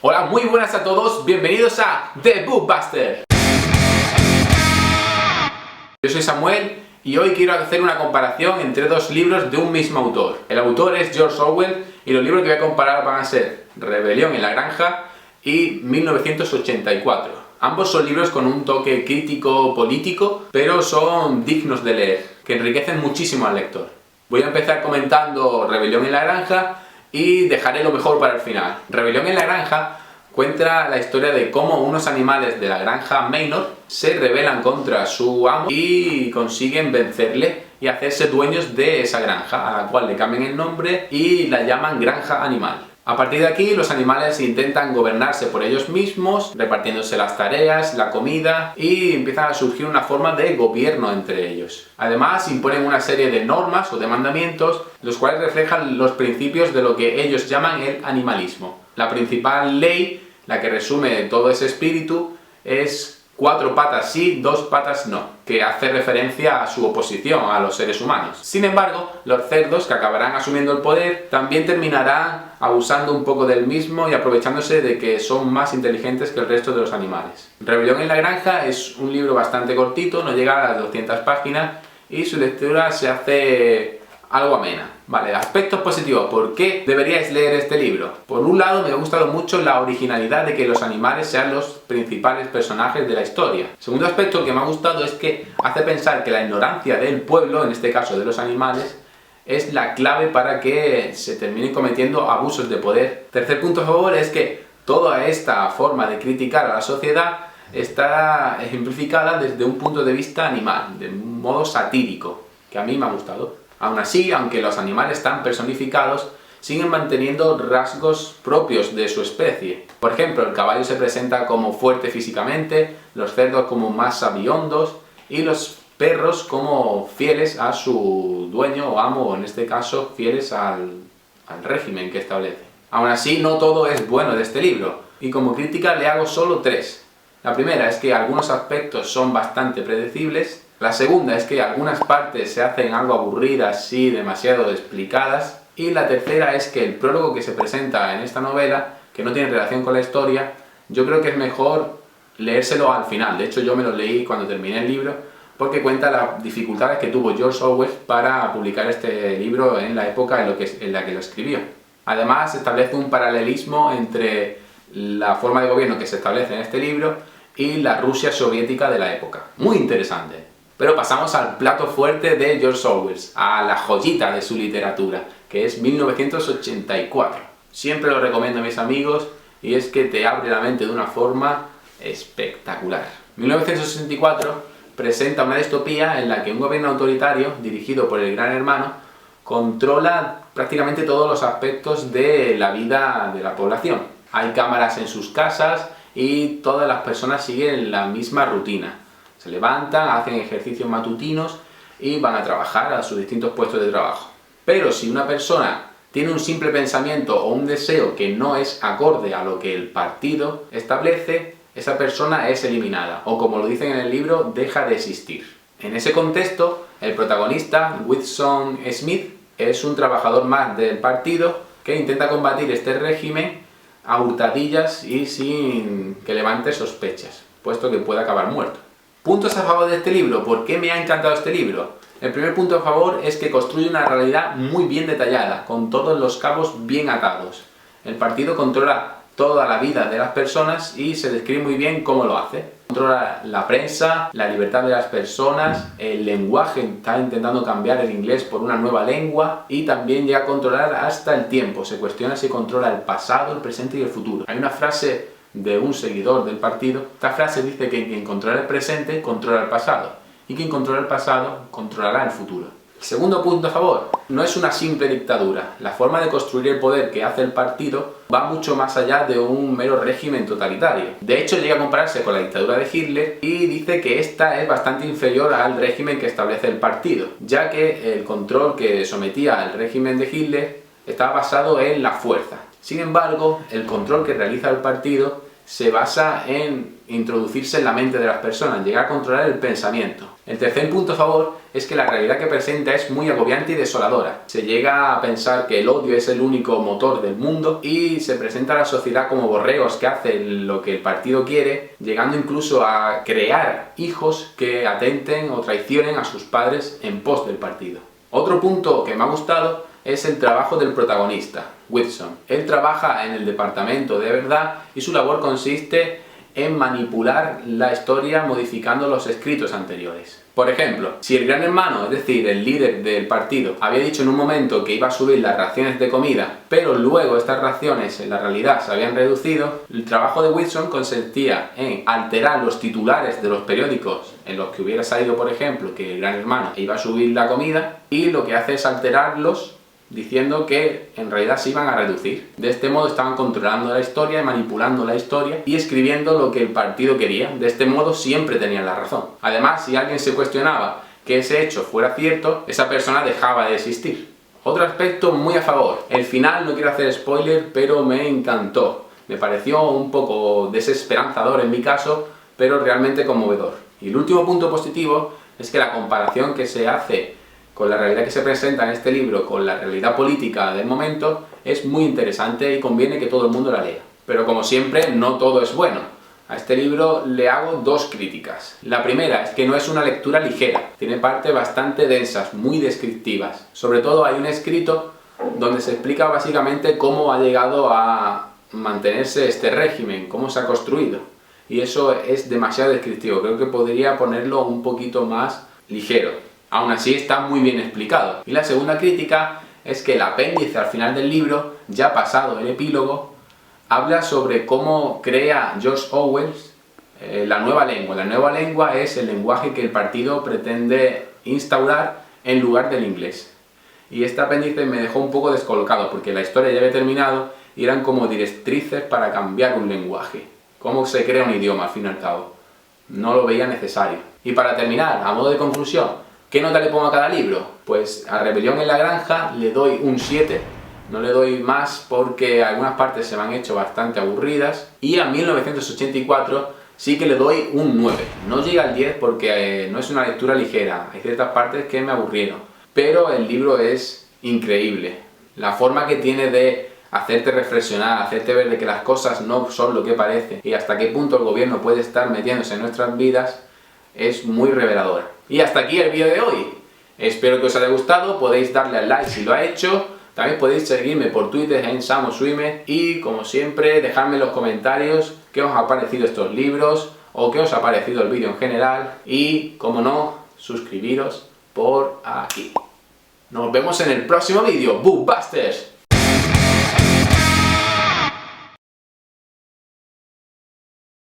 Hola, muy buenas a todos, bienvenidos a The Bookbuster. Yo soy Samuel y hoy quiero hacer una comparación entre dos libros de un mismo autor. El autor es George Orwell y los libros que voy a comparar van a ser Rebelión en la Granja y 1984. Ambos son libros con un toque crítico político, pero son dignos de leer, que enriquecen muchísimo al lector. Voy a empezar comentando Rebelión en la Granja y dejaré lo mejor para el final. Rebelión en la Granja cuenta la historia de cómo unos animales de la granja Manor se rebelan contra su amo y consiguen vencerle y hacerse dueños de esa granja, a la cual le cambian el nombre y la llaman Granja Animal. A partir de aquí, los animales intentan gobernarse por ellos mismos, repartiéndose las tareas, la comida, y empieza a surgir una forma de gobierno entre ellos. Además, imponen una serie de normas o de mandamientos, los cuales reflejan los principios de lo que ellos llaman el animalismo. La principal ley, la que resume todo ese espíritu, es 4 patas sí, 2 patas no, que hace referencia a su oposición a los seres humanos. Sin embargo, los cerdos, que acabarán asumiendo el poder, también terminarán abusando un poco del mismo y aprovechándose de que son más inteligentes que el resto de los animales. Rebelión en la Granja es un libro bastante cortito, no llega a las 200 páginas y su lectura se hace algo amena. Vale, aspectos positivos. ¿Por qué deberíais leer este libro? Por un lado, me ha gustado mucho la originalidad de que los animales sean los principales personajes de la historia. Segundo aspecto que me ha gustado es que hace pensar que la ignorancia del pueblo, en este caso de los animales, es la clave para que se terminen cometiendo abusos de poder. Tercer punto a favor es que toda esta forma de criticar a la sociedad está ejemplificada desde un punto de vista animal, de un modo satírico, que a mí me ha gustado. Aún así, aunque los animales están personificados, siguen manteniendo rasgos propios de su especie. Por ejemplo, el caballo se presenta como fuerte físicamente, los cerdos como más sabiondos y los perros como fieles a su dueño o amo, o en este caso fieles al régimen que establece. Aún así, no todo es bueno de este libro, y como crítica le hago solo 3. La primera es que algunos aspectos son bastante predecibles. La segunda es que algunas partes se hacen algo aburridas y demasiado explicadas. Y la tercera es que el prólogo que se presenta en esta novela, que no tiene relación con la historia, yo creo que es mejor leérselo al final. De hecho, yo me lo leí cuando terminé el libro, porque cuenta las dificultades que tuvo George Orwell para publicar este libro en la época en la que lo escribió. Además, establece un paralelismo entre la forma de gobierno que se establece en este libro y la Rusia soviética de la época. Muy interesante. Pero pasamos al plato fuerte de George Orwell, a la joyita de su literatura, que es 1984. Siempre lo recomiendo a mis amigos y es que te abre la mente de una forma espectacular. 1964 presenta una distopía en la que un gobierno autoritario, dirigido por el Gran Hermano, controla prácticamente todos los aspectos de la vida de la población. Hay cámaras en sus casas y todas las personas siguen la misma rutina. Se levantan, hacen ejercicios matutinos y van a trabajar a sus distintos puestos de trabajo. Pero si una persona tiene un simple pensamiento o un deseo que no es acorde a lo que el partido establece, esa persona es eliminada, o como lo dicen en el libro, deja de existir. En ese contexto, el protagonista, Winston Smith, es un trabajador más del partido que intenta combatir este régimen a hurtadillas y sin que levante sospechas, puesto que puede acabar muerto. Puntos a favor de este libro. ¿Por qué me ha encantado este libro? El primer punto a favor es que construye una realidad muy bien detallada, con todos los cabos bien atados. El partido controla toda la vida de las personas y se describe muy bien cómo lo hace. Controla la prensa, la libertad de las personas, el lenguaje, está intentando cambiar el inglés por una nueva lengua y también llega a controlar hasta el tiempo. Se cuestiona si controla el pasado, el presente y el futuro. Hay una frase de un seguidor del partido. Esta frase dice que quien controla el presente, controla el pasado, y quien controla el pasado, controlará el futuro. El segundo punto a favor, no es una simple dictadura. La forma de construir el poder que hace el partido va mucho más allá de un mero régimen totalitario. De hecho, llega a compararse con la dictadura de Hitler y dice que esta es bastante inferior al régimen que establece el partido, ya que el control que sometía al régimen de Hitler estaba basado en la fuerza. Sin embargo, el control que realiza el partido se basa en introducirse en la mente de las personas, llegar a controlar el pensamiento. El tercer punto a favor es que la realidad que presenta es muy agobiante y desoladora. Se llega a pensar que el odio es el único motor del mundo y se presenta a la sociedad como borregos que hacen lo que el partido quiere, llegando incluso a crear hijos que atenten o traicionen a sus padres en pos del partido. Otro punto que me ha gustado es el trabajo del protagonista, Whitson. Él trabaja en el departamento de verdad y su labor consiste en manipular la historia modificando los escritos anteriores. Por ejemplo, si el gran hermano, es decir, el líder del partido, había dicho en un momento que iba a subir las raciones de comida, pero luego estas raciones en la realidad se habían reducido, el trabajo de Whitson consistía en alterar los titulares de los periódicos en los que hubiera salido, por ejemplo, que el gran hermano iba a subir la comida, y lo que hace es alterarlos diciendo que en realidad se iban a reducir. De este modo estaban controlando la historia, manipulando la historia y escribiendo lo que el partido quería. De este modo siempre tenían la razón. Además, si alguien se cuestionaba que ese hecho fuera cierto, esa persona dejaba de existir. Otro aspecto muy a favor. El final, no quiero hacer spoiler, pero me encantó. Me pareció un poco desesperanzador en mi caso, pero realmente conmovedor. Y el último punto positivo es que la comparación que se hace con la realidad que se presenta en este libro, con la realidad política del momento, es muy interesante y conviene que todo el mundo la lea. Pero como siempre, no todo es bueno. A este libro le hago dos críticas. La primera es que no es una lectura ligera, tiene partes bastante densas, muy descriptivas. Sobre todo hay un escrito donde se explica básicamente cómo ha llegado a mantenerse este régimen, cómo se ha construido. Y eso es demasiado descriptivo, creo que podría ponerlo un poquito más ligero. Aún así está muy bien explicado. Y la segunda crítica es que el apéndice al final del libro, ya pasado el epílogo, habla sobre cómo crea George Orwell la nueva lengua. La nueva lengua es el lenguaje que el partido pretende instaurar en lugar del inglés. Y este apéndice me dejó un poco descolocado porque la historia ya había terminado y eran como directrices para cambiar un lenguaje. ¿Cómo se crea un idioma al fin y al cabo? No lo veía necesario. Y para terminar, a modo de conclusión, ¿qué nota le pongo a cada libro? Pues a Rebelión en la Granja le doy un 7. No le doy más porque algunas partes se me han hecho bastante aburridas. Y a 1984 sí que le doy un 9. No llega al 10 porque no es una lectura ligera. Hay ciertas partes que me aburrieron. Pero el libro es increíble. La forma que tiene de hacerte reflexionar, hacerte ver de que las cosas no son lo que parece y hasta qué punto el gobierno puede estar metiéndose en nuestras vidas es muy reveladora. Y hasta aquí el vídeo de hoy. Espero que os haya gustado, podéis darle al like si lo ha hecho, también podéis seguirme por Twitter en SamoSwimmer y como siempre dejadme en los comentarios qué os ha parecido estos libros o qué os ha parecido el vídeo en general y, como no, suscribiros por aquí. Nos vemos en el próximo vídeo, BookBusters.